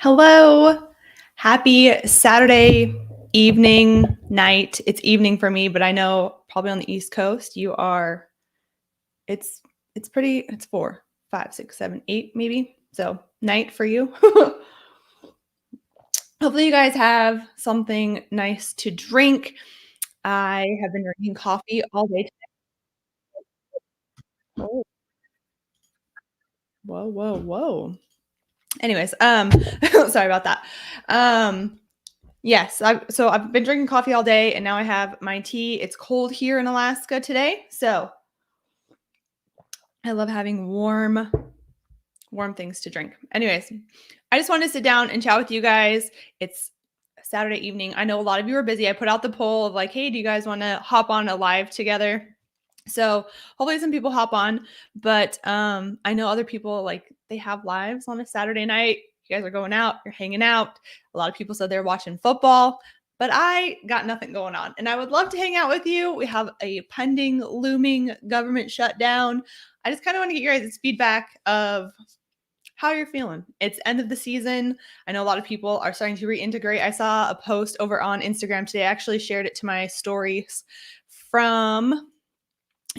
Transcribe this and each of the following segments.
Hello. Happy Saturday evening, night. It's evening for me, but I know probably on the East Coast you are it's 4, 5, 6, 7, 8 maybe. So, night for you. Hopefully you guys have something nice to drink. I have been drinking coffee all day today. Oh, whoa, whoa, whoa. Anyways, sorry about that. Um Yes, I've been drinking coffee all day and now I have my tea. It's cold here in Alaska today, so I love having warm things to drink. Anyways, I just wanted to sit down and chat with you guys. It's Saturday evening. I know a lot of you are busy. I put out the poll of like, "Hey, do you guys want to hop on a live together?" So, hopefully some people hop on, but I know other people like they have lives on a Saturday night. You guys are going out, you're hanging out. A lot of people said they're watching football, but I got nothing going on. And I would love to hang out with you. We have a pending looming government shutdown. I just kind of want to get your guys' feedback of how you're feeling. It's end of the season. I know a lot of people are starting to reintegrate. I saw a post over on Instagram today. I actually shared it to my stories from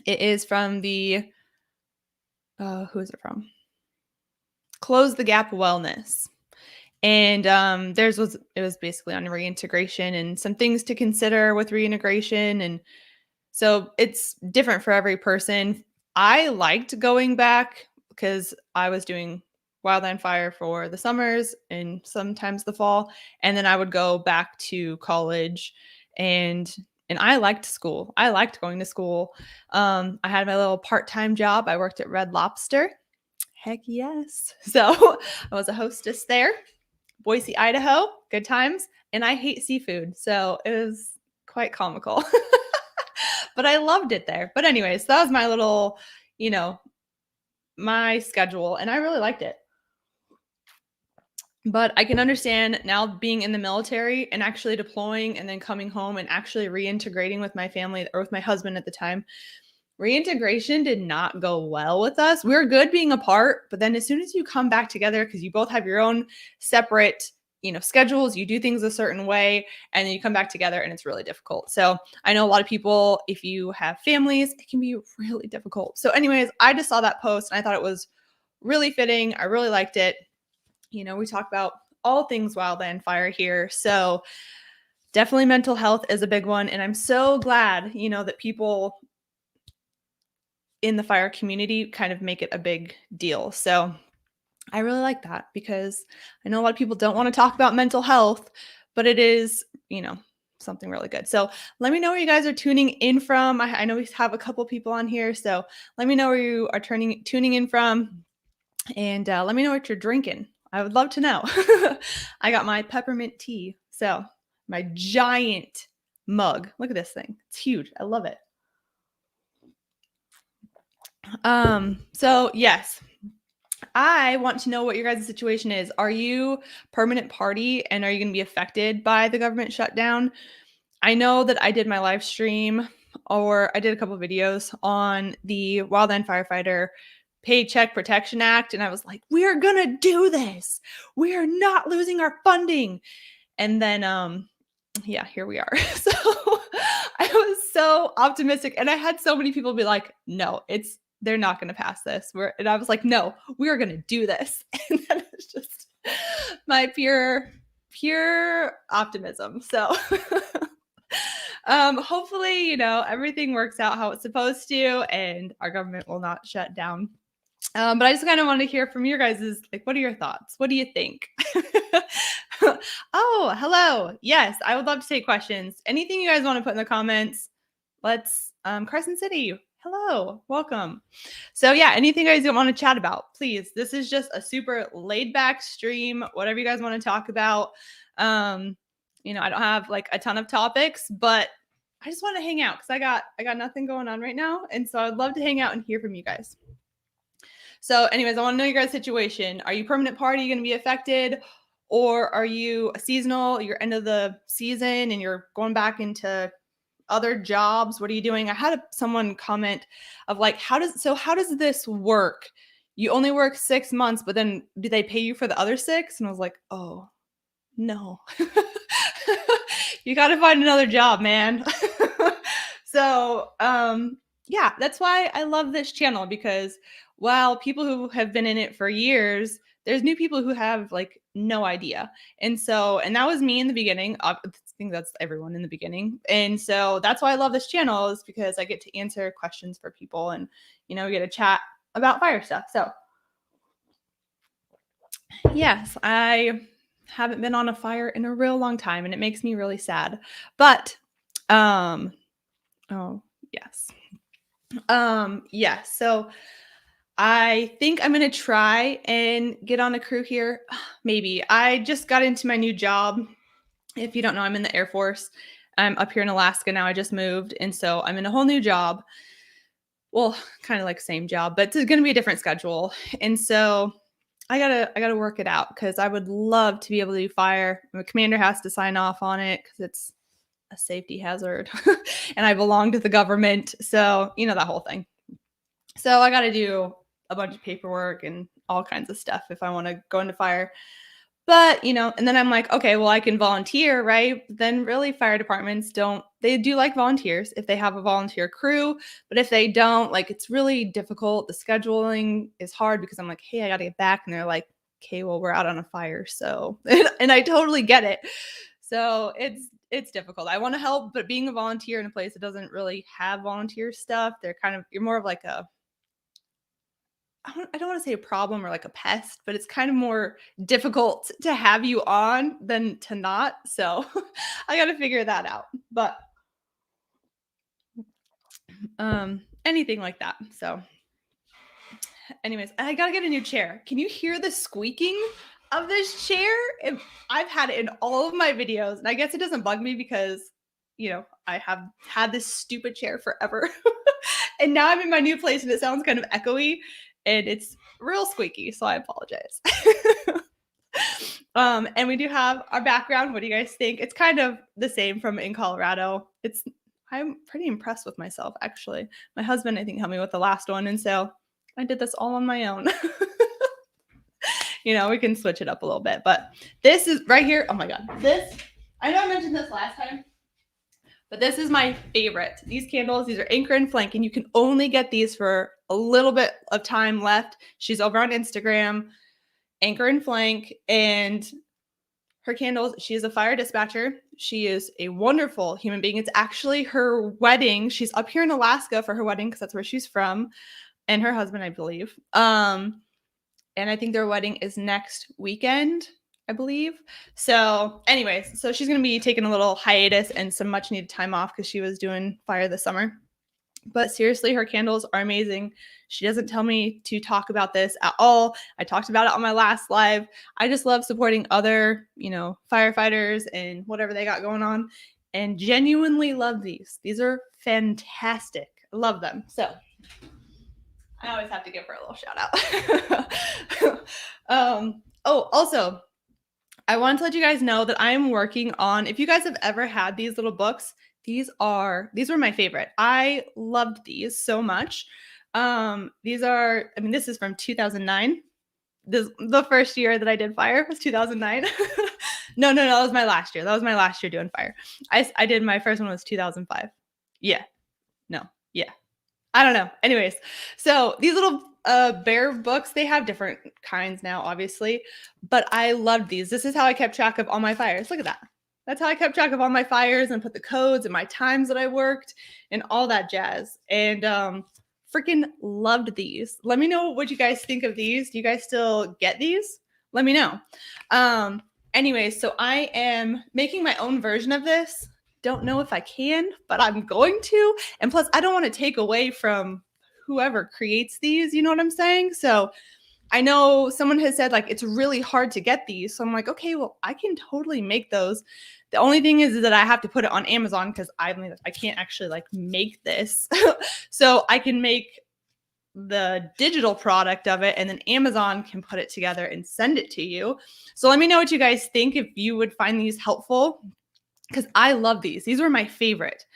it is from the who is it from? Close the Gap Wellness. And theirs was it was basically on reintegration and some things to consider with reintegration. And so it's different for every person. I liked going back because I was doing Wildland Fire for the summers and sometimes the fall. And then I would go back to college and I liked school. I liked going to school. I had my little part-time job. I worked at Red Lobster. Heck yes. So I was a hostess there. Boise, Idaho, good times. And I hate seafood. So it was quite comical. But I loved it there. But anyways, that was my little, you know, my schedule and I really liked it. But I can understand now being in the military and actually deploying and then coming home and actually reintegrating with my family or with my husband at the time. Reintegration did not go well with us. We were good being apart, but then as soon as you come back together, because you both have your own separate, schedules, you do things a certain way, and then you come back together and it's really difficult. So I know a lot of people, if you have families, it can be really difficult. So, anyways, I just saw that post and I thought it was really fitting. I really liked it. We talk about all things wildland fire here. So definitely mental health is a big one. And I'm so glad, that people in the fire community kind of make it a big deal. So I really like that because I know a lot of people don't want to talk about mental health, but it is, something really good. So let me know where you guys are tuning in from. I know we have a couple people on here. So let me know where you are tuning in from. And let me know what you're drinking. I would love to know. I got my peppermint tea. So my giant mug. Look at this thing. It's huge. I love it. So yes, I want to know what your guys' situation is. Are you permanent party and are you going to be affected by the government shutdown? I know that I did my live stream or I did a couple of videos on the Wildland Firefighter Paycheck Protection Act. And I was like, we are going to do this. We are not losing our funding. And then, yeah, here we are. So I was so optimistic. And I had so many people be like, no, they're not going to pass this. And I was like, no, we are going to do this. And then it's just my pure optimism. So hopefully, everything works out how it's supposed to and our government will not shut down. But I just kind of want to hear from your guys' like, what are your thoughts? What do you think? Oh, hello. Yes, I would love to take questions. Anything you guys want to put in the comments. Let's Crescent City. Hello, welcome. So yeah, anything you guys want to chat about, please. This is just a super laid back stream. Whatever you guys want to talk about. I don't have like a ton of topics, but I just want to hang out because I got nothing going on right now, and so I'd love to hang out and hear from you guys. So, anyways, I want to know your guys' situation. Are you permanent party going to be affected, or are you a seasonal? You're end of the season and you're going back into other jobs. What are you doing? I had someone comment of like, how does this work? you only work 6 months, but then do they pay you for the other 6? And I was like, oh, no. You got to find another job, man. So, yeah, that's why I love this channel, because while people who have been in it for years, there's new people who have like no idea. And that was me in the beginning. I think that's everyone in the beginning. And so that's why I love this channel, is because I get to answer questions for people, and, we get to chat about fire stuff. So yes, I haven't been on a fire in a real long time, and it makes me really sad. But oh, yes. Yes. So I think I'm going to try and get on a crew here. Maybe. I just got into my new job. If you don't know, I'm in the Air Force. I'm up here in Alaska now. I just moved, and so I'm in a whole new job. Well, kind of like same job, but it's going to be a different schedule. And so I gotta work it out, because I would love to be able to do fire. The commander has to sign off on it because it's a safety hazard, and I belong to the government, so that whole thing. So I got to do a bunch of paperwork and all kinds of stuff if I want to go into fire. But, and then I'm like, okay, well, I can volunteer, right? Then really fire departments they do like volunteers if they have a volunteer crew. But if they don't, like, it's really difficult. The scheduling is hard, because I'm like, hey, I got to get back. And they're like, okay, well, we're out on a fire. So, and I totally get it. So it's difficult. I want to help, but being a volunteer in a place that doesn't really have volunteer stuff, you're more of like I don't want to say a problem or like a pest, but it's kind of more difficult to have you on than to not. So I got to figure that out. But anything like that. So anyways, I got to get a new chair. Can you hear the squeaking of this chair? I've had it in all of my videos, and I guess it doesn't bug me because, I have had this stupid chair forever. And now I'm in my new place and it sounds kind of echoey, and it's real squeaky, so I apologize. And we do have our background. What do you guys think? It's kind of the same from in Colorado. I'm pretty impressed with myself, actually. My husband, I think, helped me with the last one, and so I did this all on my own. We can switch it up a little bit, but this is right here. Oh my God. I know I mentioned this last time, but this is my favorite. These candles, these are Anchor and Flank, and you can only get these for a little bit of time left. She's over on Instagram, Anchor and Flank, and her candles, she is a fire dispatcher. She is a wonderful human being. It's actually her wedding. She's up here in Alaska for her wedding, because that's where she's from, and her husband, I believe. And I think their wedding is next weekend, I believe. So anyways, so she's going to be taking a little hiatus and some much needed time off, because she was doing fire this summer. But seriously, her candles are amazing. She doesn't tell me to talk about this at all. I talked about it on my last live. I just love supporting other, firefighters and whatever they got going on, and genuinely love these. These are fantastic. I love them. So I always have to give her a little shout out. Also, I want to let you guys know that I'm working on, if you guys have ever had these little books, these were my favorite. I loved these so much. This is from 2009. The first year that I did fire was 2009. No, that was my last year. That was my last year doing fire. I did, my first one was 2005. Yeah. No. Yeah. I don't know. Anyways, so these little bear books, they have different kinds now, obviously, but I loved these. This is how I kept track of all my fires. Look at that. That's how I kept track of all my fires and put the codes and my times that I worked and all that jazz. And freaking loved these. Let me know what you guys think of these. Do you guys still get these? Let me know. Anyways, so I am making my own version of this. Don't know if I can, but I'm going to. And plus, I don't want to take away from whoever creates these. You know what I'm saying? So I know someone has said, like, it's really hard to get these. So I'm like, okay, well, I can totally make those. The only thing is that I have to put it on Amazon, because I can't actually like make this. So I can make the digital product of it, and then Amazon can put it together and send it to you. So let me know what you guys think, if you would find these helpful, because I love these. These were my favorite.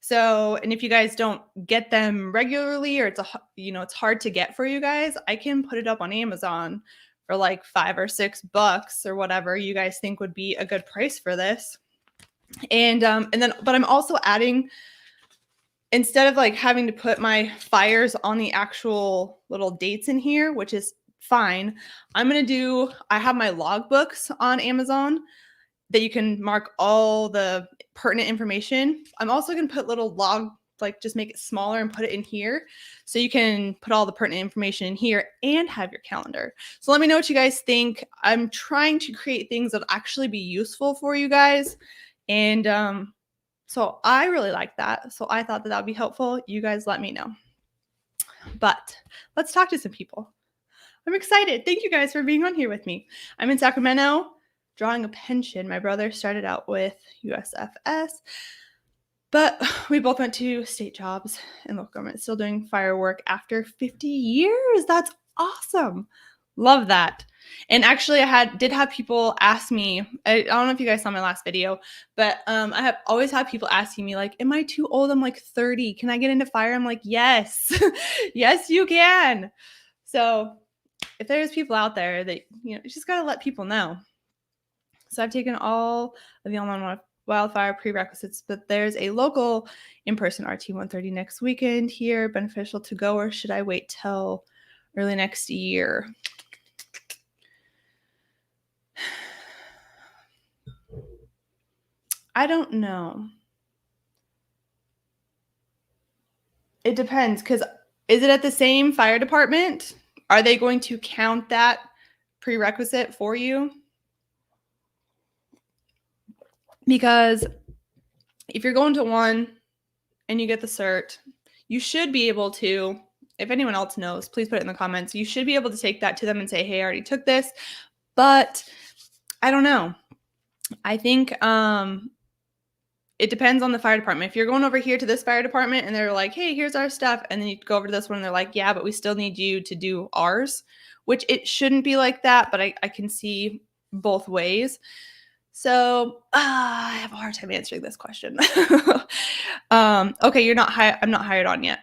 So, and if you guys don't get them regularly, or it's hard to get for you guys, I can put it up on Amazon for like $5 or $6 or whatever you guys think would be a good price for this. But I'm also adding, instead of like having to put my fires on the actual little dates in here, which is fine, I have my logbooks on Amazon that you can mark all the pertinent information. I'm also going to put little just make it smaller and put it in here. So you can put all the pertinent information in here and have your calendar. So let me know what you guys think. I'm trying to create things that actually be useful for you guys. And so I really like that. So I thought that would be helpful. You guys let me know. But let's talk to some people. I'm excited. Thank you guys for being on here with me. I'm in Sacramento, drawing a pension. My brother started out with USFS, but we both went to state jobs in local government, still doing firework after 50 years. That's awesome. Love that. And actually, did have people ask me, I don't know if you guys saw my last video, but I have always had people asking me, like, am I too old? I'm like 30. Can I get into fire? I'm like, yes. Yes, you can. So if there's people out there that, you just got to let people know. So I've taken all of the online wildfire prerequisites, but there's a local in-person RT 130 next weekend here. Beneficial to go, or should I wait till early next year? I don't know. It depends, because is it at the same fire department? Are they going to count that prerequisite for you? Because if you're going to one and you get the cert, you should be able to, if anyone else knows, please put it in the comments. You should be able to take that to them and say, hey, I already took this. But I don't know. I think it depends on the fire department. If you're going over here to this fire department and they're like, hey, here's our stuff, and then you go over to this one and they're like, yeah, but we still need you to do ours, which it shouldn't be like that, but I can see both ways. So I have a hard time answering this question. Okay, I'm not hired on yet.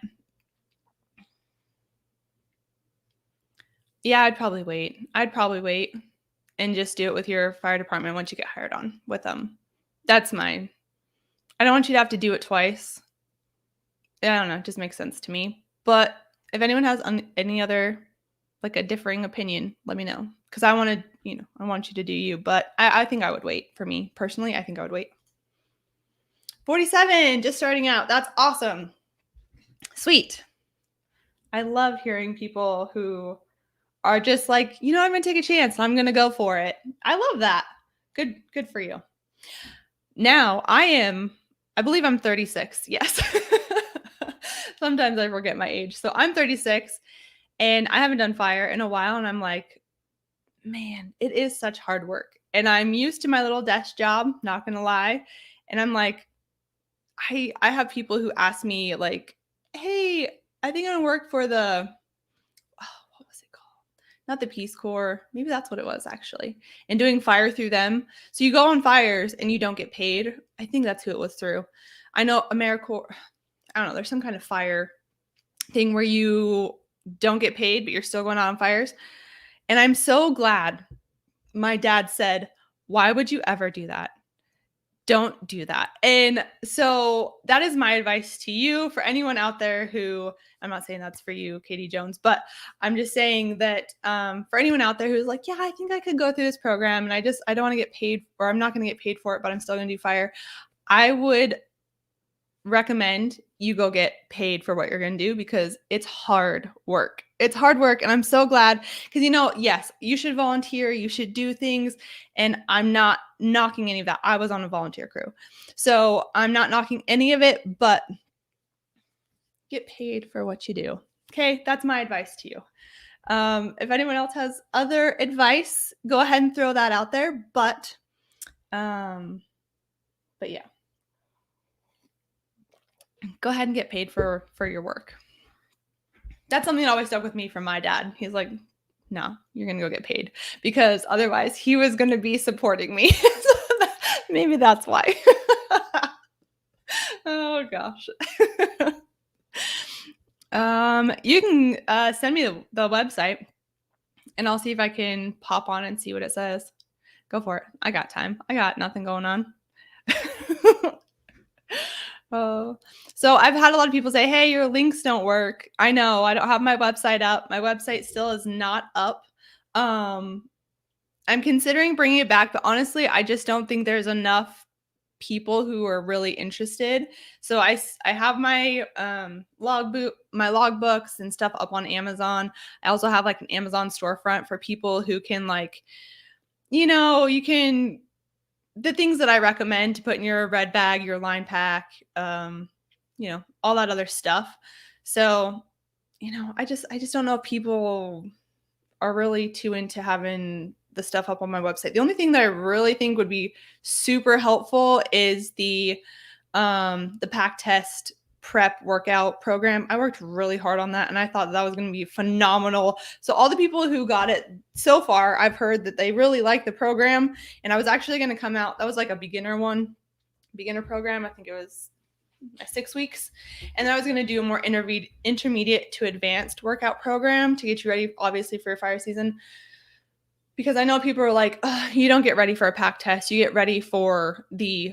Yeah, I'd probably wait and just do it with your fire department once you get hired on with them. That's mine. I don't want you to have to do it twice. I don't know. It just makes sense to me. But if anyone has any other, like, a differing opinion, let me know. Because I want you to do you. But I think I would wait. For me, personally, I think I would wait. 47, just starting out. That's awesome. Sweet. I love hearing people who are just like, I'm going to take a chance. I'm going to go for it. I love that. Good for you. Now I believe I'm 36. Yes. Sometimes I forget my age. So I'm 36 and I haven't done fire in a while. And I'm like, man, it is such hard work. And I'm used to my little desk job, not going to lie. And I'm like, I have people who ask me, like, hey, I think I'm going to work for what was it called? Not the Peace Corps. Maybe that's what it was, actually. And doing fire through them. So you go on fires and you don't get paid. I think that's who it was through. I know AmeriCorps. I don't know. There's some kind of fire thing where you don't get paid, but you're still going on fires. And I'm so glad my dad said, why would you ever do that? Don't do that. And so that is my advice to you. For anyone out there who, I'm not saying that's for you, Katie Jones, but I'm just saying that for anyone out there who's like, yeah, I think I could go through this program and I don't want to get paid, or I'm not going to get paid for it, but I'm still going to do fire. I would recommend you go get paid for what you're going to do, because it's hard work. It's hard work. And I'm so glad, because, yes, you should volunteer, you should do things. And I'm not knocking any of that. I was on a volunteer crew, so I'm not knocking any of it, but get paid for what you do. Okay. That's my advice to you. If anyone else has other advice, go ahead and throw that out there. But yeah. Go ahead and get paid for your work. That's something that always stuck with me from my dad. He's like, no, you're going to go get paid, because otherwise he was going to be supporting me. Maybe that's why. Oh gosh. You can send me the website and I'll see if I can pop on and see what it says. Go for it. I got time. I got nothing going on. Oh, so I've had a lot of people say, "Hey, your links don't work." I know, I don't have my website up. My website still is not up. Um, I'm considering bringing it back, but honestly, I just don't think there's enough people who are really interested. So I have my my logbooks and stuff up on Amazon. I also have like an Amazon storefront for people who can like, you can the things that I recommend to put in your red bag, your line pack, all that other stuff. So, I just don't know if people are really too into having the stuff up on my website. The only thing that I really think would be super helpful is the pack test prep workout program. I worked really hard on that and I thought that was going to be phenomenal. So all the people who got it so far, I've heard that they really like the program, and I was actually going to come out. That was like a beginner program. I think it was 6 weeks. And then I was going to do a more intermediate to advanced workout program to get you ready, obviously, for your fire season. Because I know people are like, you don't get ready for a pack test. You get ready for the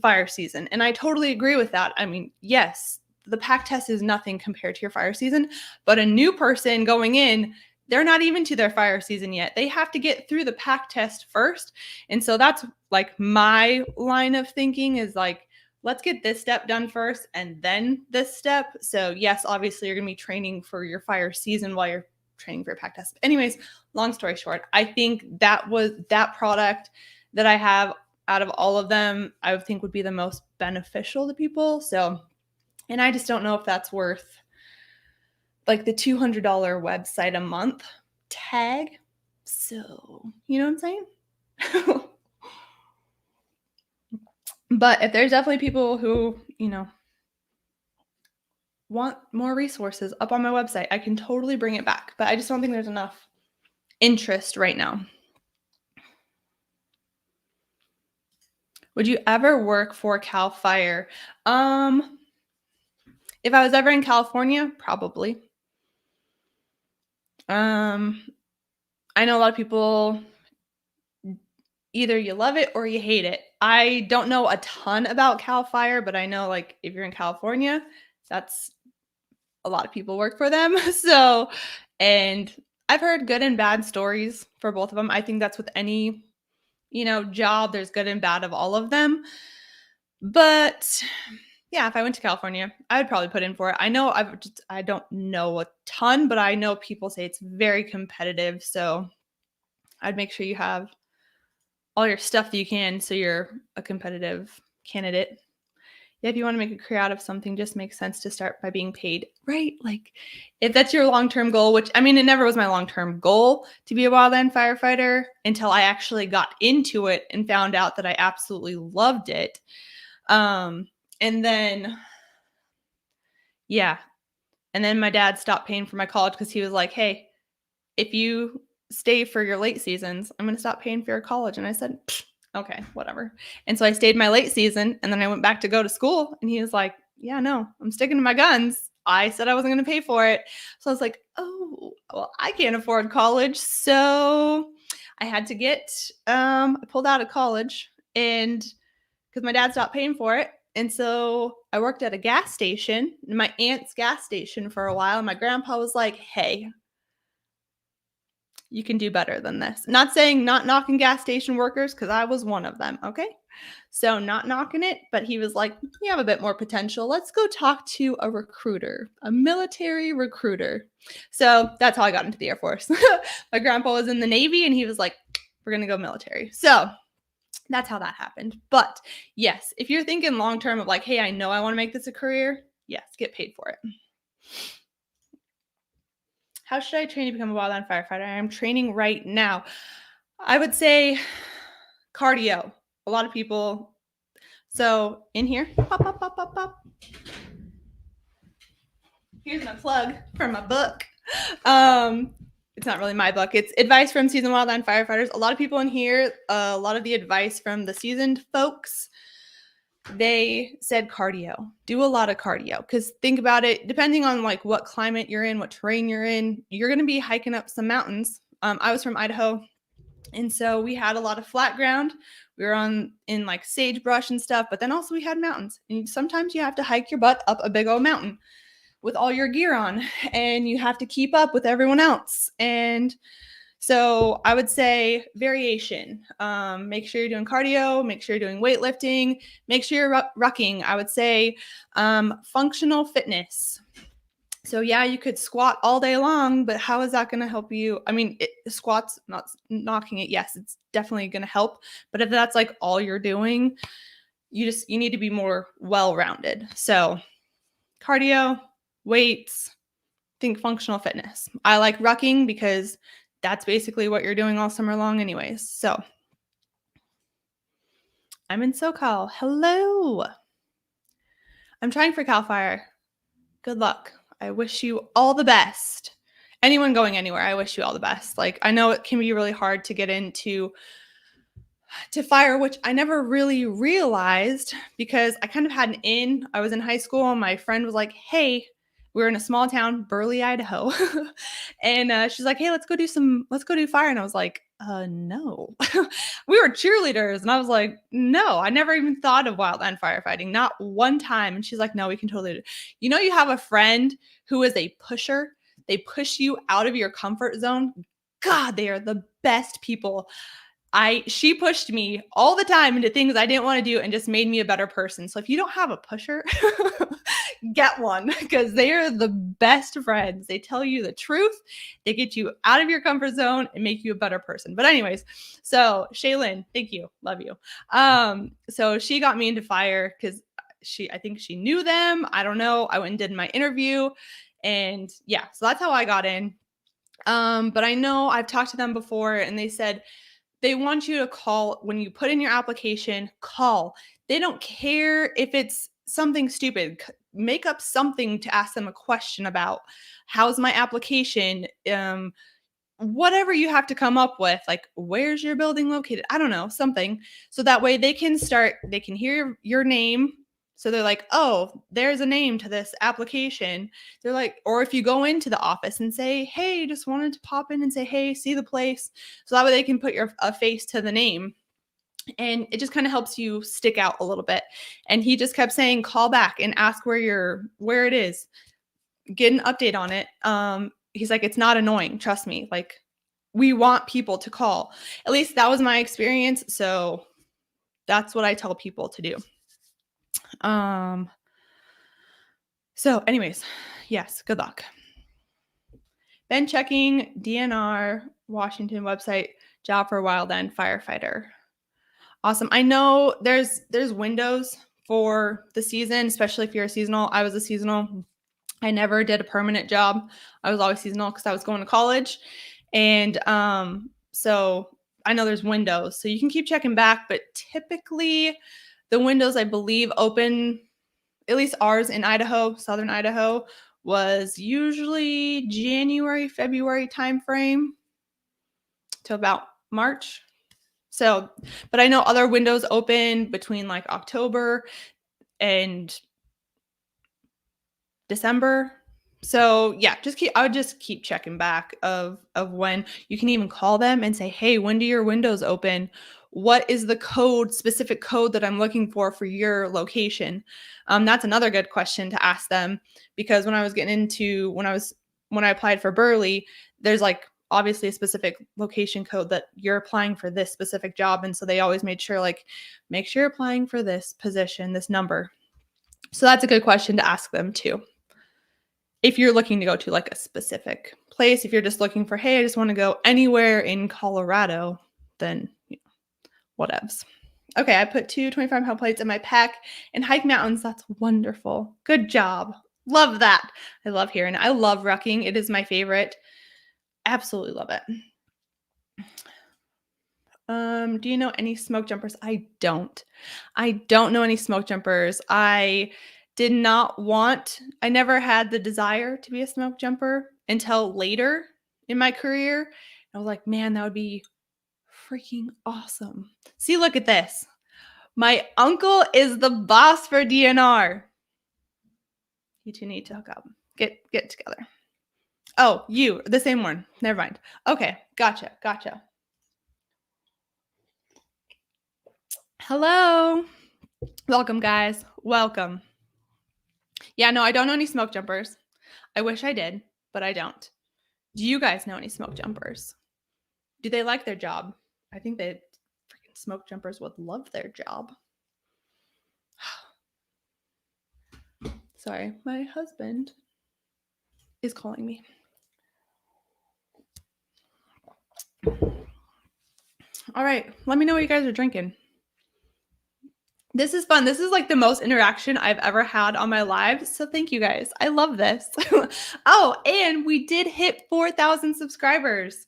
fire season. And I totally agree with that. I mean, yes, the pack test is nothing compared to your fire season, but a new person going in, they're not even to their fire season yet. They have to get through the pack test first. And so that's like my line of thinking is like, let's get this step done first and then this step. So yes, obviously you're going to be training for your fire season while you're training for your pack test. But anyways, long story short, I think that product that I have out of all of them, I would think would be the most beneficial to people. So, and I just don't know if that's worth like the $200 website a month tag. So, you know what I'm saying? But if there's definitely people who, want more resources up on my website, I can totally bring it back. But I just don't think there's enough interest right now. Would you ever work for Cal Fire? If I was ever in California, probably. I know a lot of people, either you love it or you hate it. I don't know a ton about Cal Fire, but I know like if you're in California, that's a lot of people work for them. So, and I've heard good and bad stories for both of them. I think that's with any, job, there's good and bad of all of them. But yeah, if I went to California, I would probably put in for it. I know I don't know a ton, but I know people say it's very competitive. So I'd make sure you have all your stuff that you can so you're a competitive candidate. Yeah, if you want to make a career out of something, just makes sense to start by being paid, right? Like if that's your long-term goal, which I mean, it never was my long-term goal to be a wildland firefighter until I actually got into it and found out that I absolutely loved it. And then, yeah. And then my dad stopped paying for my college because he was like, hey, if you stay for your late seasons, I'm going to stop paying for your college. And I said, okay, whatever. And so I stayed my late season and then I went back to go to school and he was like, yeah, no, I'm sticking to my guns. I said I wasn't going to pay for it. So I was like, oh, well, I can't afford college. So I had to I pulled out of college and because my dad stopped paying for it. And so I worked at a gas station, my aunt's gas station for a while. And my grandpa was like, hey, you can do better than this. Not saying not knocking gas station workers, because I was one of them, okay? So not knocking it, but he was like, you have a bit more potential. Let's go talk to a recruiter, a military recruiter. So that's how I got into the Air Force. My grandpa was in the Navy and he was like, we're going to go military. So that's how that happened. But yes, if you're thinking long-term of like, hey, I know I want to make this a career, yes, get paid for it. How should I train to become a wildland firefighter? I am training right now. I would say cardio. A lot of people. So in here, pop, pop, pop, pop, pop. Here's my plug for my book. It's not really my book. It's advice from seasoned wildland firefighters. A lot of people in here, a lot of the advice from the seasoned folks. they said cardio. Do a lot of cardio, because think about it, depending on like what climate you're in, what terrain you're in, you're going to be hiking up some mountains. I was from Idaho, and so we had a lot of flat ground. We were in like sagebrush and stuff, but then also we had mountains. And sometimes you have to hike your butt up a big old mountain with all your gear on, and you have to keep up with everyone else. And so I would say variation. Make sure you're doing cardio, make sure you're doing weightlifting, make sure you're rucking. I would say functional fitness. So yeah, you could squat all day long, but how is that going to help you? I mean, squats, not knocking it. Yes, it's definitely going to help. But if that's like all you're doing, you need to be more well-rounded. So cardio, weights, think functional fitness. I like rucking because that's basically what you're doing all summer long anyways. So I'm in SoCal. Hello. I'm trying for Cal Fire. Good luck. I wish you all the best. Anyone going anywhere, I wish you all the best. Like, I know it can be really hard to get into fire, which I never really realized because I kind of had an in. I was in high school and my friend was like, hey, we were in a small town, Burley, Idaho. And she's like, hey, let's go do fire. And I was like, no. We were cheerleaders. And I was like, no, I never even thought of wildland firefighting, not one time. And she's like, no, we can totally do it. You know, you have a friend who is a pusher. They push you out of your comfort zone. God, they are the best people. She pushed me all the time into things I didn't want to do and just made me a better person. So if you don't have a pusher, get one, because they are the best friends. They tell you the truth. They get you out of your comfort zone and make you a better person. But anyways, so Shaylin, thank you. Love you. So she got me into fire because I think she knew them. I don't know. I went and did my interview, and yeah, so that's how I got in. But I know I've talked to them before, and they said they want you to call when you put in your application. Call. They don't care if it's something stupid. Make up something to ask them a question about. How's my application? Whatever you have to come up with, like, where's your building located? I don't know, something. So that way they can hear your name. So they're like, oh, there's a name to this application. They're like, or if you go into the office and say, hey, just wanted to pop in and say, hey, see the place. So that way they can put a face to the name. And it just kind of helps you stick out a little bit. And he just kept saying, call back and ask where it is. Get an update on it. He's like, it's not annoying. Trust me. Like, we want people to call. At least that was my experience. So that's what I tell people to do. So anyways, yes, good luck. Been checking DNR Washington website, job for wildland firefighter. Awesome. I know there's windows for the season, especially if you're a seasonal. I was a seasonal. I never did a permanent job. I was always seasonal because I was going to college. And so I know there's windows. So you can keep checking back, but typically the windows, I believe, open, at least ours in Idaho, southern Idaho, was usually January, February timeframe to about March. So, but I know other windows open between like October and December. So yeah, I would just keep checking back of when. You can even call them and say, hey, when do your windows open? What is the specific code that I'm looking for your location? That's another good question to ask them, because when I was getting into, when I applied for Burley, there's like obviously a specific location code that you're applying for this specific job. And so they always made sure, like, make sure you're applying for this position, this number. So that's a good question to ask them too. If you're looking to go to like a specific place, if you're just looking for, hey, I just want to go anywhere in Colorado, then whatevs. Okay, I put 2 25-pound plates in my pack and hike mountains. That's wonderful. Good job. Love that. I love hearing it. I love rucking. It is my favorite. Absolutely love it. Do you know any smoke jumpers? I don't know any smoke jumpers. I never had the desire to be a smoke jumper until later in my career. I was like, man, that would be freaking awesome. See, look at this. My uncle is the boss for DNR. You two need to hook up. Get together. Oh, you, the same one. Never mind. Okay, gotcha. Hello. Welcome, guys. Welcome. Yeah, no, I don't know any smoke jumpers. I wish I did, but I don't. Do you guys know any smoke jumpers? Do they like their job? I think they freaking smoke jumpers would love their job. Sorry, my husband is calling me. All right, let me know what you guys are drinking. This is fun. This is like the most interaction I've ever had on my live. So thank you guys. I love this. Oh, and we did hit 4,000 subscribers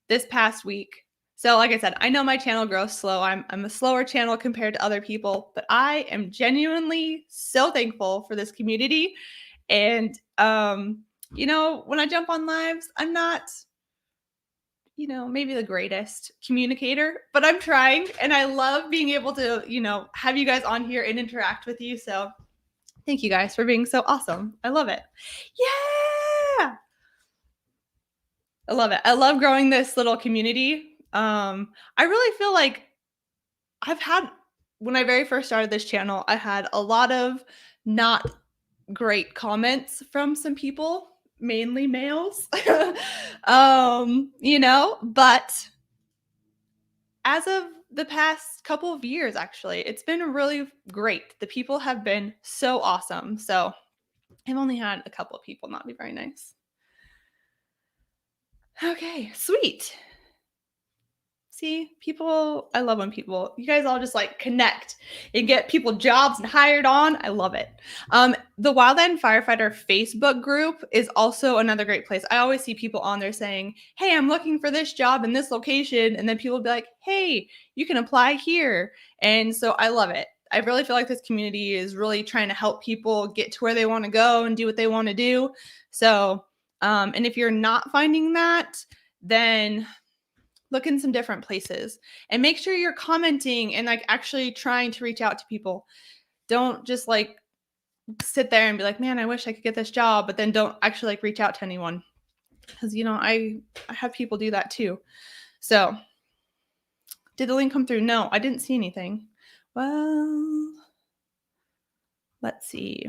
this past week. So like I said, I know my channel grows slow. I'm a slower channel compared to other people, but I am genuinely so thankful for this community. And you know, when I jump on lives, I'm not, you know, maybe the greatest communicator, but I'm trying, and I love being able to, you know, have you guys on here and interact with you. So thank you guys for being so awesome. I love it. Yeah. I love it. I love growing this little community. I really feel like when I very first started this channel, I had a lot of not great comments from some people, mainly males. You know, but as of the past couple of years, actually, it's been really great. The people have been so awesome. So I've only had a couple of people not be very nice. Okay, sweet. See, people, I love when you guys all just like connect and get people jobs and hired on. I love it. The Wildland Firefighter Facebook group is also another great place. I always see people on there saying, hey, I'm looking for this job in this location. And then people will be like, hey, you can apply here. And so I love it. I really feel like this community is really trying to help people get to where they want to go and do what they want to do. So, and if you're not finding that, then look in some different places and make sure you're commenting and like actually trying to reach out to people. Don't just like sit there and be like, man, I wish I could get this job, but then don't actually like reach out to anyone. Because, you know, I have people do that too. So did the link come through? No, I didn't see anything. Well, let's see.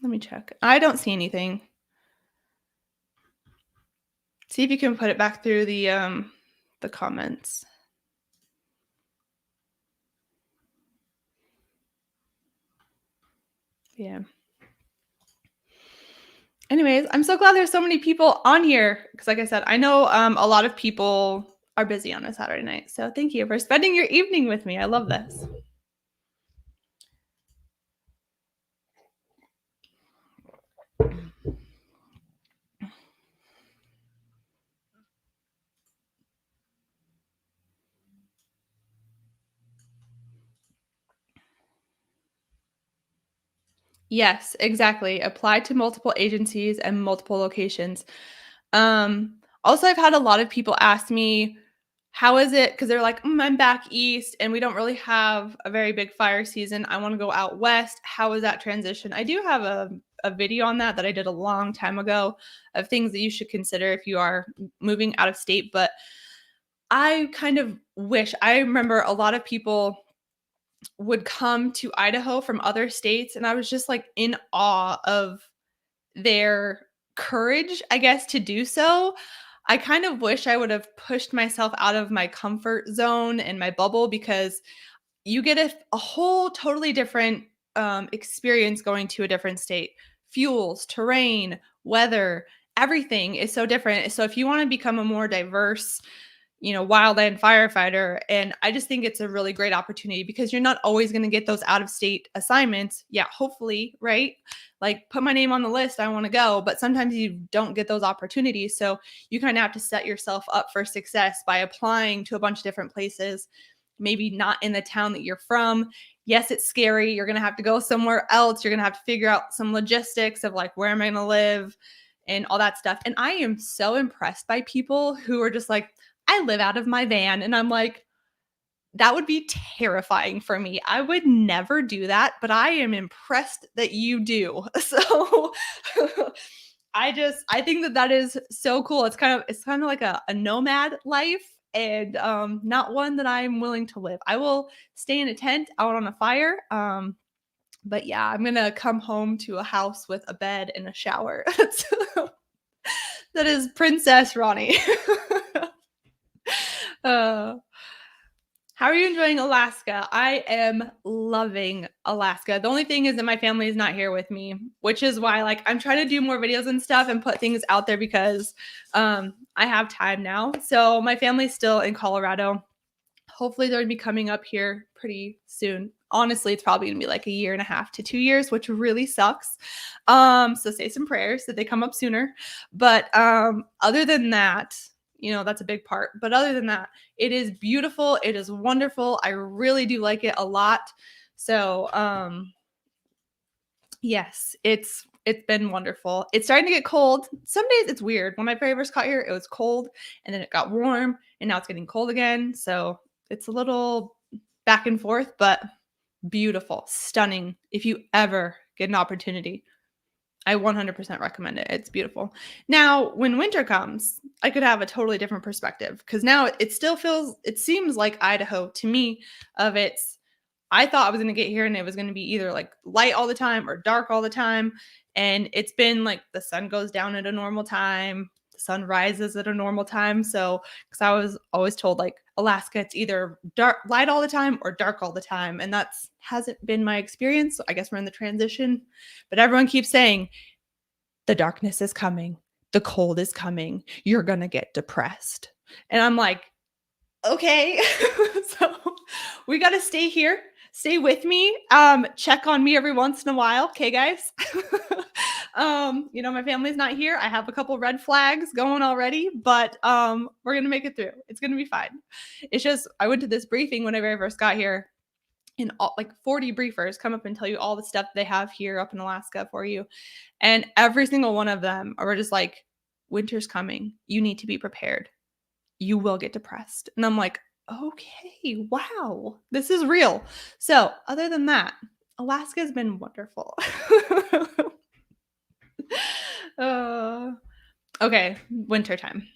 Let me check. I don't see anything. See if you can put it back through the comments. Yeah. Anyways, I'm so glad there's so many people on here because, like I said, I know a lot of people are busy on a Saturday night. So thank you for spending your evening with me. I love this. Yes, exactly. Apply to multiple agencies and multiple locations. Also, I've had a lot of people ask me, how is it? Because they're like, I'm back east and we don't really have a very big fire season. I want to go out west. How is that transition? I do have a video on that I did a long time ago of things that you should consider if you are moving out of state. But I kind of wish, I remember a lot of people would come to Idaho from other states, and I was just like in awe of their courage, I guess, to do so. I kind of wish I would have pushed myself out of my comfort zone and my bubble because you get a whole totally different experience going to a different state. Fuels, terrain, weather, everything is so different. So if you want to become a more diverse, you know, wildland firefighter, and I just think it's a really great opportunity because you're not always going to get those out of state assignments. Yeah, hopefully, right? Like put my name on the list, I want to go, but sometimes you don't get those opportunities. So you kind of have to set yourself up for success by applying to a bunch of different places, maybe not in the town that you're from. Yes, it's scary. You're going to have to go somewhere else. You're going to have to figure out some logistics of like, where am I going to live and all that stuff. And I am so impressed by people who are just like, I live out of my van. And I'm like, that would be terrifying for me. I would never do that, but I am impressed that you do. So I think that that is so cool. It's kind of like a nomad life, and not one that I'm willing to live. I will stay in a tent out on a fire. But yeah, I'm gonna come home to a house with a bed and a shower. That is Princess Ronnie. uh, how are you enjoying Alaska? I am loving Alaska. The only thing is that my family is not here with me, which is why like I'm trying to do more videos and stuff and put things out there because I have time now. So my family's still in Colorado. Hopefully they're gonna be coming up here pretty soon. Honestly, it's probably gonna be like a year and a half to 2 years, which really sucks. So say some prayers that they come up sooner. But other than that, you know, that's a big part. But other than that, it is beautiful. It is wonderful. I really do like it a lot. So yes, it's been wonderful. It's starting to get cold. Some days it's weird. When I very first got here, it was cold and then it got warm and now it's getting cold again. So it's a little back and forth, but beautiful, stunning. If you ever get an opportunity, I 100% recommend it. It's beautiful. Now, when winter comes, I could have a totally different perspective because now it still feels, it seems like Idaho to me of its, I thought I was going to get here and it was going to be either like light all the time or dark all the time. And it's been like the sun goes down at a normal time, the sun rises at a normal time. So, because I was always told like Alaska, it's either dark, light all the time or dark all the time. And that's hasn't been my experience. So I guess we're in the transition. But everyone keeps saying the darkness is coming, the cold is coming, you're going to get depressed. And I'm like, okay. So we got to stay here, stay with me, check on me every once in a while. Okay, guys. You know, my family's not here. I have a couple red flags going already, but we're going to make it through. It's going to be fine. It's just, I went to this briefing when I very first got here, and all, like 40 briefers come up and tell you all the stuff they have here up in Alaska for you. And every single one of them are just like, winter's coming. You need to be prepared. You will get depressed. And I'm like, okay, wow, this is real. So, other than that, Alaska has been wonderful. uh, okay, wintertime.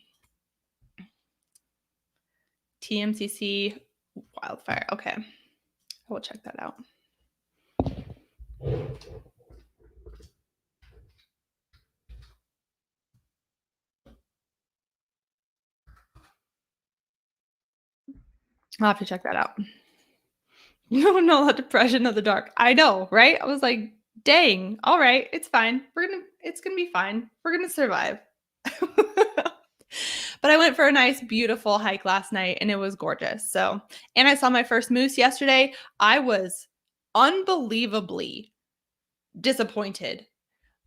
TMCC wildfire. Okay, I will check that out. I'll have to check that out. No, depression of the dark. I know, right? I was like, dang, all right, it's fine. It's gonna be fine. We're gonna survive. But I went for a nice, beautiful hike last night and it was gorgeous. So, and I saw my first moose yesterday. I was unbelievably disappointed.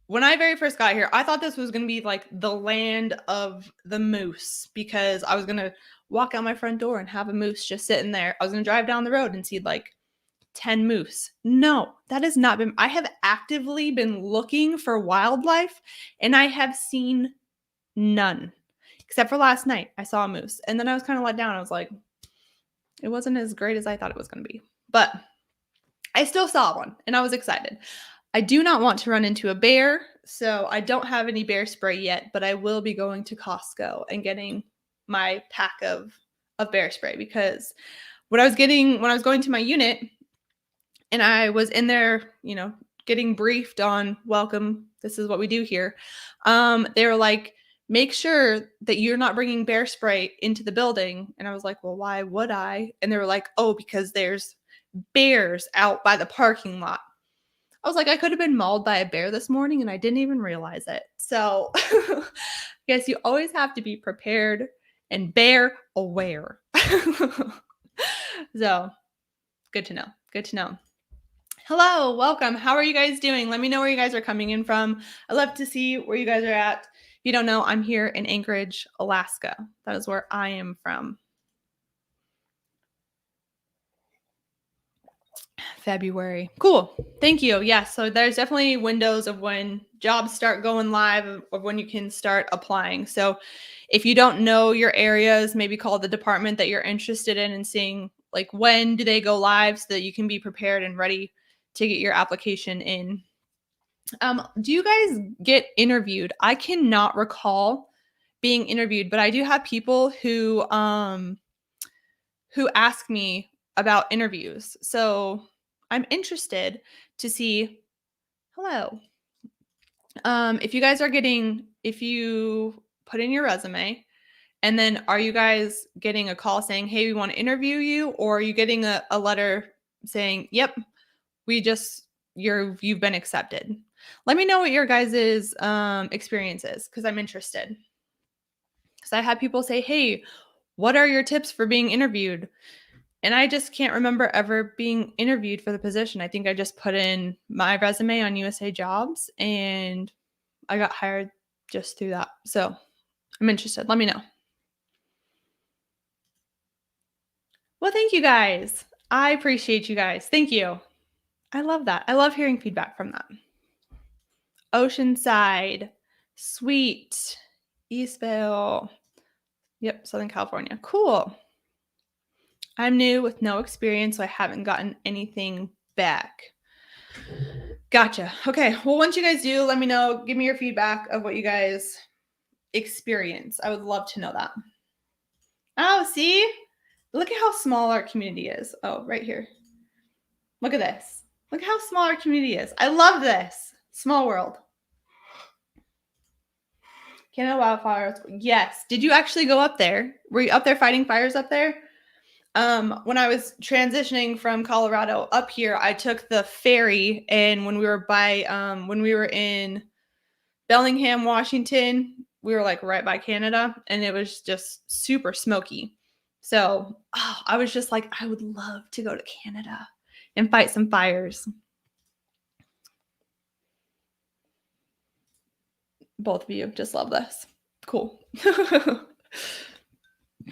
When I very first got here, I thought this was going to be like the land of the moose because I was going to walk out my front door and have a moose just sitting there. I was going to drive down the road and see like 10 moose. No, that has not been. I have actively been looking for wildlife and I have seen none. Except for last night, I saw a moose. And then I was kind of let down. I was like, it wasn't as great as I thought it was going to be. But I still saw one and I was excited. I do not want to run into a bear, so I don't have any bear spray yet, but I will be going to Costco and getting my pack of bear spray because when I was going to my unit and I was in there, you know, getting briefed on welcome, this is what we do here. They were like, make sure that you're not bringing bear spray into the building. And I was like, well, why would I? And they were like, oh, because there's bears out by the parking lot. I was like, I could have been mauled by a bear this morning and I didn't even realize it. So I guess you always have to be prepared and bear aware. So good to know. Good to know. Hello, welcome. How are you guys doing? Let me know where you guys are coming in from. I love to see where you guys are at. If you don't know, I'm here in Anchorage, Alaska. That is where I am from. February. Cool. Thank you. Yes. So there's definitely windows of when jobs start going live of when you can start applying. So if you don't know your areas, maybe call the department that you're interested in and seeing like when do they go live so that you can be prepared and ready to get your application in. Do you guys get interviewed? I cannot recall being interviewed, but I do have people who ask me about interviews. So I'm interested to see, hello. If you guys are if you put in your resume, and then are you guys getting a call saying, hey, we want to interview you? Or are you getting a letter saying, yep, you've been accepted? Let me know what your guys' experience is, because I'm interested. Because I had people say, hey, what are your tips for being interviewed? And I just can't remember ever being interviewed for the position. I think I just put in my resume on USA Jobs and I got hired just through that. So I'm interested. Let me know. Well, thank you guys. I appreciate you guys. Thank you. I love that. I love hearing feedback from that. Oceanside, Sweet, Eastvale. Yep, Southern California. Cool. I'm new with no experience, so I haven't gotten anything back. Gotcha. Okay. Well, once you guys do, let me know. Give me your feedback of what you guys experience. I would love to know that. Oh, see? Look at how small our community is. Oh, right here. Look at this. Look how small our community is. I love this. Small world. Canada wildfires. Yes. Did you actually go up there? Were you up there fighting fires up there? When I was transitioning from Colorado up here, I took the ferry, and when we were in Bellingham, Washington, we were like right by Canada, and it was just super smoky. So I was just like, I would love to go to Canada and fight some fires. Both of you just love this. Cool.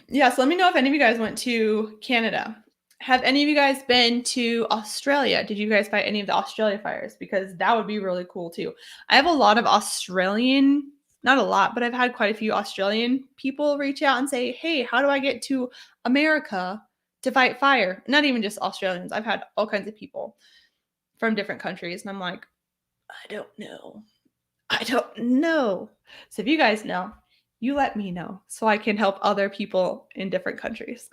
Yeah, so let me know if any of you guys went to Canada. Have any of you guys been to Australia? Did you guys fight any of the Australia fires? Because that would be really cool too. I have a lot of Australian, not a lot, but I've had quite a few Australian people reach out and say, hey, how do I get to America to fight fire? Not even just Australians. I've had all kinds of people from different countries. And I'm like, I don't know. I don't know. So if you guys know, you let me know so I can help other people in different countries.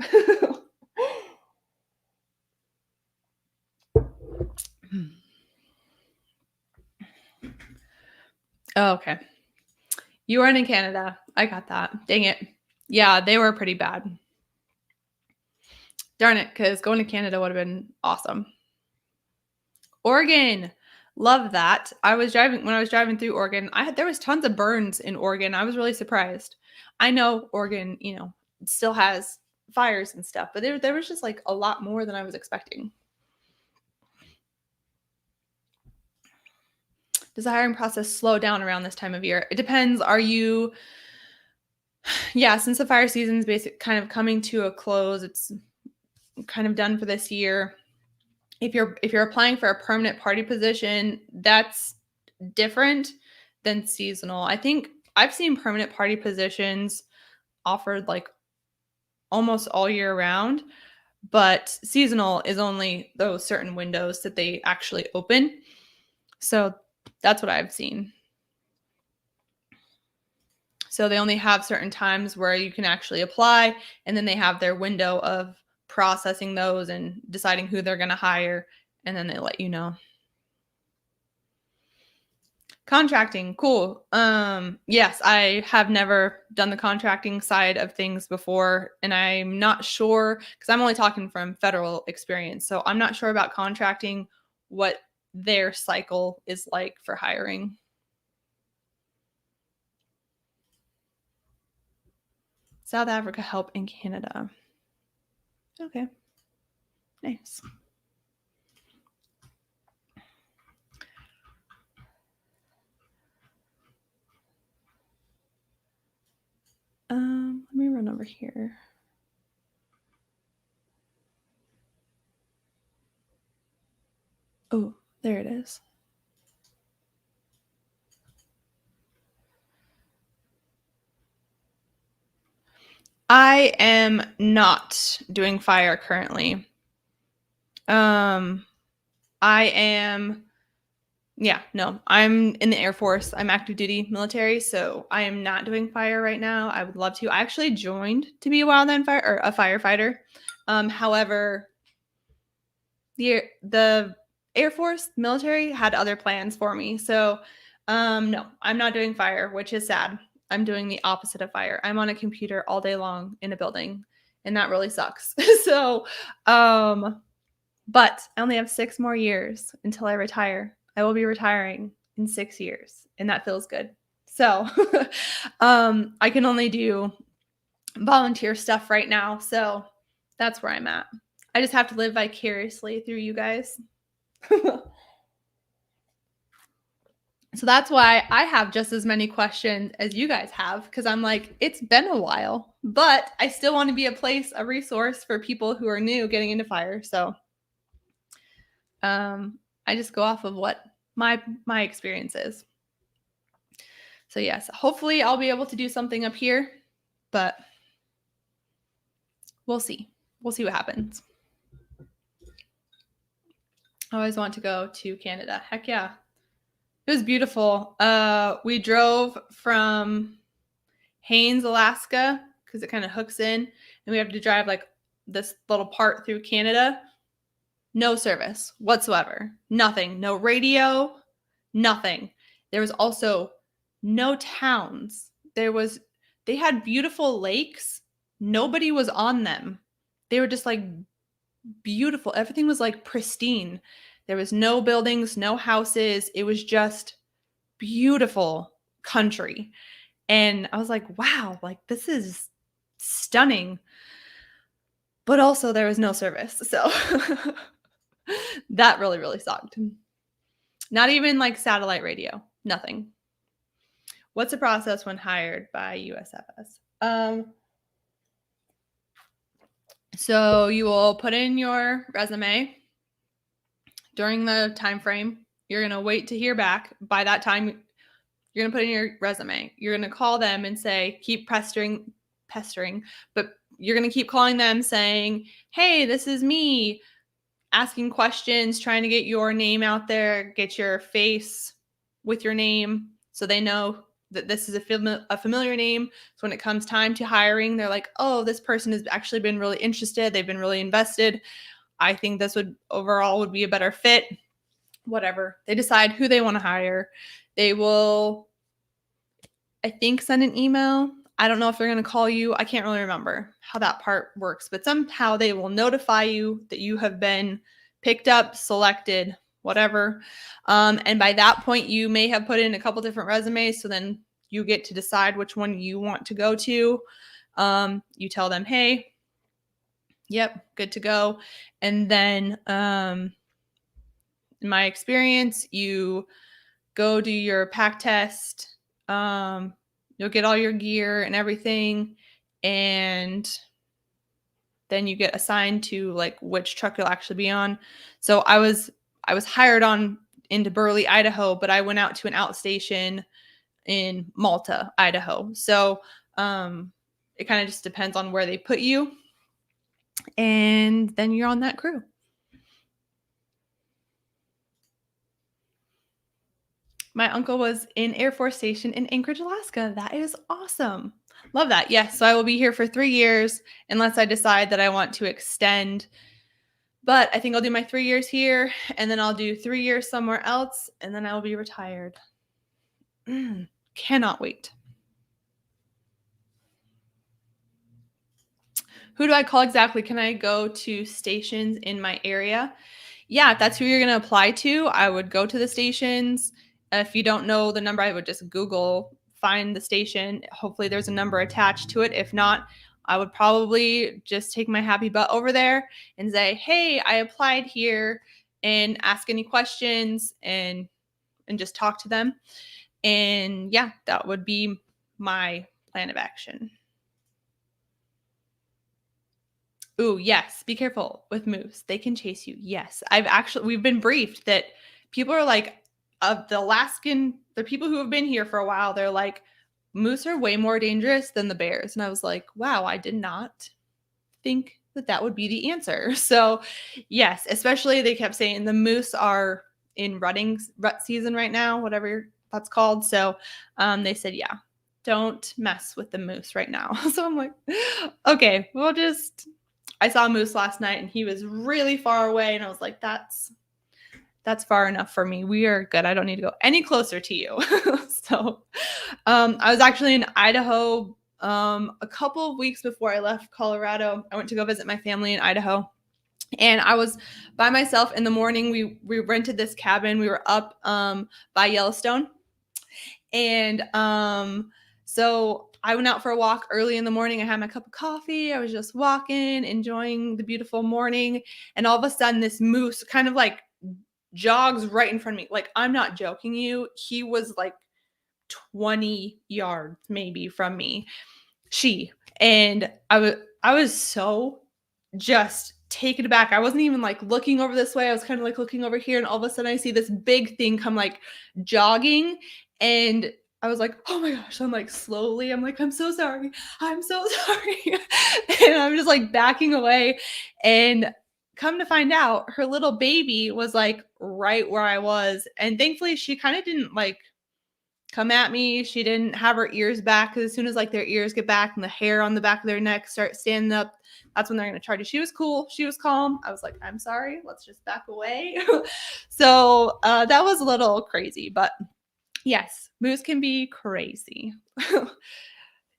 Oh, okay. You weren't in Canada. I got that. Dang it. Yeah, they were pretty bad. Darn it, because going to Canada would have been awesome. Oregon. Love that. When I was driving through Oregon, there was tons of burns in Oregon. I was really surprised. I know Oregon, still has fires and stuff, but there was just like a lot more than I was expecting. Does the hiring process slow down around this time of year? It depends. Since the fire season is basically kind of coming to a close, it's kind of done for this year. If you're applying for a permanent party position, that's different than seasonal. I think I've seen permanent party positions offered like almost all year round, but seasonal is only those certain windows that they actually open. So that's what I've seen. So they only have certain times where you can actually apply, and then they have their window of processing those and deciding who they're going to hire, and then they let you know. Contracting, cool. Yes, I have never done the contracting side of things before, and I'm not sure because I'm only talking from federal experience. So I'm not sure about contracting, what their cycle is like for hiring. South Africa help in Canada. Okay. Nice. Let me run over here. Oh, there it is. I am not doing fire currently. I am, I'm in the Air Force. I'm active duty military, so I am not doing fire right now. I would love to. I actually joined to be a wildland fire or a firefighter. However, the Air Force military had other plans for me. So, no, I'm not doing fire, which is sad. I'm doing the opposite of fire. I'm on a computer all day long in a building, and that really sucks. So, but I only have 6 more years until I retire. I will be retiring in 6 years, and that feels good. So, I can only do volunteer stuff right now. So, that's where I'm at. I just have to live vicariously through you guys. So that's why I have just as many questions as you guys have, because I'm like, it's been a while, but I still want to be a resource for people who are new getting into fire. So I just go off of what my experience is. So yes, hopefully I'll be able to do something up here, but we'll see. We'll see what happens. I always want to go to Canada. Heck yeah. It was beautiful. We drove from Haines, Alaska, because it kind of hooks in, and we have to drive like this little part through Canada. No service whatsoever. Nothing. No radio. Nothing. There was also no towns. They had beautiful lakes. Nobody was on them. They were just like beautiful. Everything was like pristine. There was no buildings, no houses. It was just beautiful country. And I was like, wow, like this is stunning. But also there was no service. So that really, really sucked. Not even like satellite radio. Nothing. What's the process when hired by USFS? So you will put in your resume during the time frame. You're going to wait to hear back. By that time, you're going to put in your resume. You're going to call them and say, keep pestering, but you're going to keep calling them saying, hey, this is me, asking questions, trying to get your name out there, get your face with your name so they know that this is a familiar name. So when it comes time to hiring, they're like, oh, this person has actually been really interested. They've been really invested. I think this would be a better fit. Whatever. They decide who they want to hire. They will, I think, send an email. I don't know if they're going to call you. I can't really remember how that part works, but somehow they will notify you that you have been picked up, selected, whatever. And by that point, you may have put in a couple different resumes. So then you get to decide which one you want to go to. You tell them, hey, yep, good to go. And then in my experience, you go do your pack test. You'll get all your gear and everything, and then you get assigned to like which truck you'll actually be on. So I was hired on into Burley, Idaho, but I went out to an outstation in Malta, Idaho. So it kind of just depends on where they put you, and then you're on that crew. My uncle was in Air Force Station in Anchorage, Alaska. That is awesome. Love that. Yes. So I will be here for 3 years unless I decide that I want to extend. But I think I'll do my 3 years here, and then I'll do 3 years somewhere else, and then I will be retired. Cannot wait. Who do I call exactly? Can I go to stations in my area? Yeah, if that's who you're going to apply to, I would go to the stations. If you don't know the number, I would just Google, find the station. Hopefully there's a number attached to it. If not, I would probably just take my happy butt over there and say, hey, I applied here, and ask any questions and just talk to them. And yeah, that would be my plan of action. Ooh, yes, be careful with moose. They can chase you. Yes. We've been briefed that people are like, of the people who have been here for a while, they're like, moose are way more dangerous than the bears. And I was like, wow, I did not think that that would be the answer. So, yes, especially they kept saying the moose are in rut season right now, whatever that's called. So, they said, yeah, don't mess with the moose right now. So I'm like, okay, I saw a moose last night and he was really far away. And I was like, that's far enough for me. We are good. I don't need to go any closer to you. So, I was actually in Idaho a couple of weeks before I left Colorado. I went to go visit my family in Idaho. And I was by myself in the morning. We rented this cabin. We were up by Yellowstone. And so I went out for a walk early in the morning. I had my cup of coffee. I was just walking, enjoying the beautiful morning. And all of a sudden, this moose kind of like jogs right in front of me. Like, I'm not joking you. He was like 20 yards maybe from me. And I was so just taken aback. I wasn't even like looking over this way. I was kind of like looking over here, and all of a sudden I see this big thing come like jogging, and I was like, oh my gosh. I'm like, slowly, I'm like, I'm so sorry. I'm so sorry. And I'm just like backing away. And come to find out, her little baby was like right where I was. And thankfully, she kind of didn't like come at me. She didn't have her ears back, because as soon as like their ears get back and the hair on the back of their neck start standing up, that's when they're going to charge you. She was cool. She was calm. I was like, I'm sorry. Let's just back away. So that was a little crazy, but yes, moose can be crazy.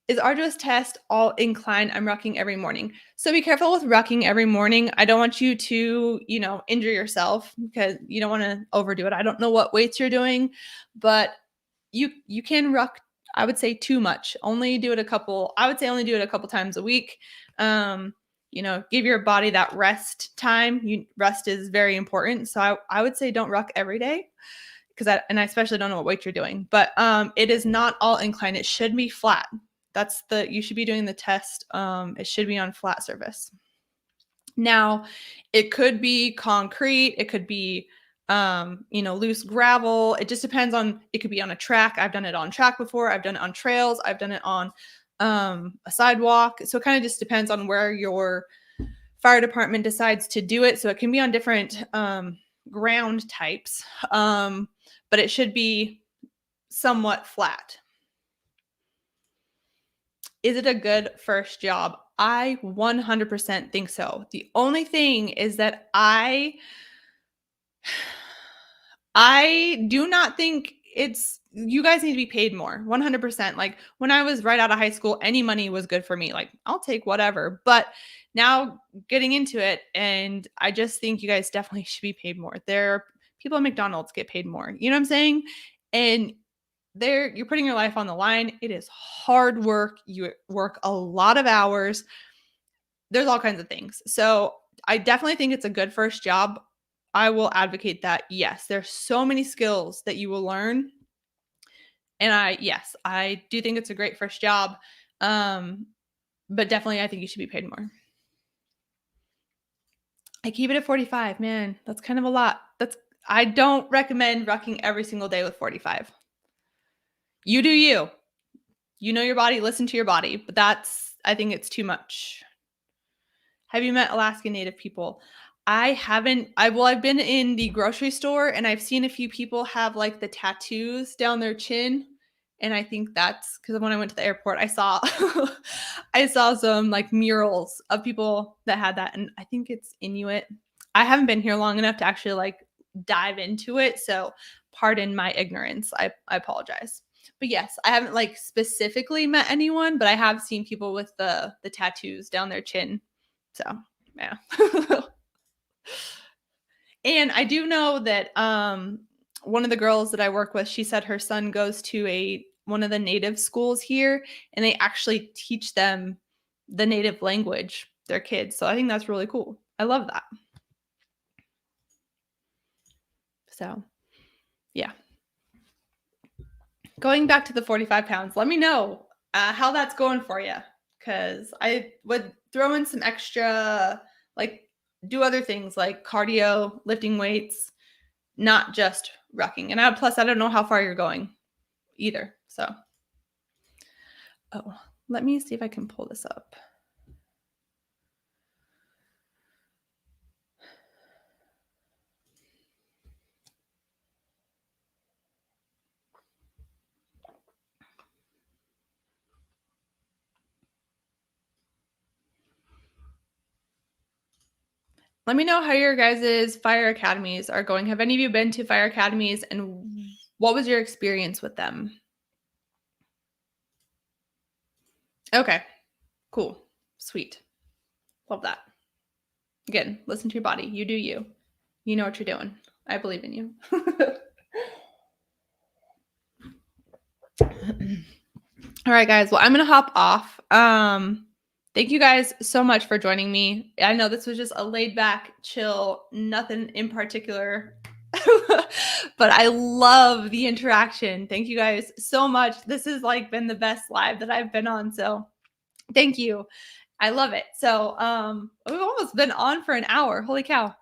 Is arduous test all incline? I'm rucking every morning. So be careful with rucking every morning. I don't want you to, injure yourself, because you don't want to overdo it. I don't know what weights you're doing, but you can ruck, I would say, too much. Only do it only do it a couple times a week. Give your body that rest time. Rest is very important. So I would say don't ruck every day, because I especially don't know what weight you're doing. But it is not all incline. It should be flat. You should be doing the test. It should be on flat surface. Now, it could be concrete. It could be loose gravel. It just depends it could be on a track. I've done it on track before. I've done it on trails. I've done it on a sidewalk. So it kind of just depends on where your fire department decides to do it. So it can be on different ground types, but it should be somewhat flat. Is it a good first job? I 100% think so. The only thing is that I do not think you guys need to be paid more. 100%. Like, when I was right out of high school, any money was good for me. Like, I'll take whatever. But now getting into it, and I just think you guys definitely should be paid more. People at McDonald's get paid more. You know what I'm saying? And you're putting your life on the line. It is hard work. You work a lot of hours. There's all kinds of things. So I definitely think it's a good first job. I will advocate that. Yes, there's so many skills that you will learn. And I do think it's a great first job. But definitely I think you should be paid more. I keep it at 45. Man, that's kind of a lot. I don't recommend rucking every single day with 45. You do you. You know your body, listen to your body, but I think it's too much. Have you met Alaska Native people? I haven't. I've been in the grocery store, and I've seen a few people have like the tattoos down their chin. And I think that's because when I went to the airport, I saw I saw some like murals of people that had that. And I think it's Inuit. I haven't been here long enough to actually like dive into it. So pardon my ignorance. I apologize. But yes, I haven't like specifically met anyone, but I have seen people with the tattoos down their chin. So yeah. And I do know that one of the girls that I work with, she said her son goes to one of the native schools here, and they actually teach them the native language, their kids. So I think that's really cool. I love that. So yeah. Going back to the 45 pounds, let me know how that's going for you, because I would throw in some extra, like do other things like cardio, lifting weights, not just rucking. And plus I don't know how far you're going either. So, oh, let me see if I can pull this up. Let me know how your guys' fire academies are going. Have any of you been to fire academies, and what was your experience with them? Okay, cool, sweet. Love that. Again, listen to your body. You do you. You know what you're doing. I believe in you. All right, guys. Well, I'm going to hop off. Thank you guys so much for joining me. I know this was just a laid back, chill, nothing in particular, but I love the interaction. Thank you guys so much. This has like been the best live that I've been on. So thank you. I love it. So, we've almost been on for an hour. Holy cow.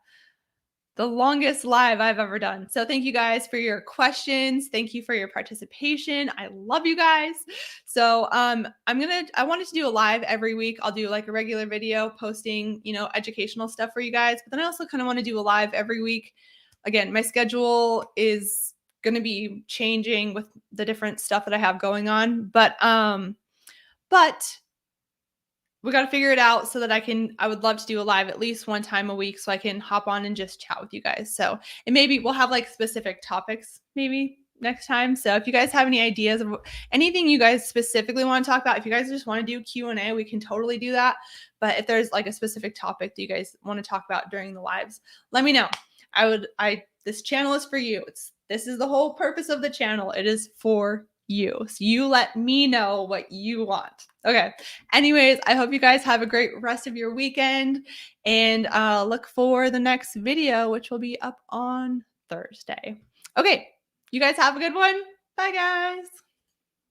The longest live I've ever done. So thank you guys for your questions. Thank you for your participation. I love you guys. So I wanted to do a live every week. I'll do like a regular video posting, educational stuff for you guys. But then I also kind of want to do a live every week. Again, my schedule is going to be changing with the different stuff that I have going on. But we got to figure it out so that I would love to do a live at least one time a week so I can hop on and just chat with you guys. So, and maybe we'll have like specific topics maybe next time. So if you guys have any ideas of anything you guys specifically want to talk about, if you guys just want to do Q&A, we can totally do that. But if there's like a specific topic that you guys want to talk about during the lives, let me know. This channel is for you. This is the whole purpose of the channel. It is for you. So you let me know what you want. Okay. Anyways, I hope you guys have a great rest of your weekend, and look for the next video, which will be up on Thursday. Okay. You guys have a good one. Bye, guys.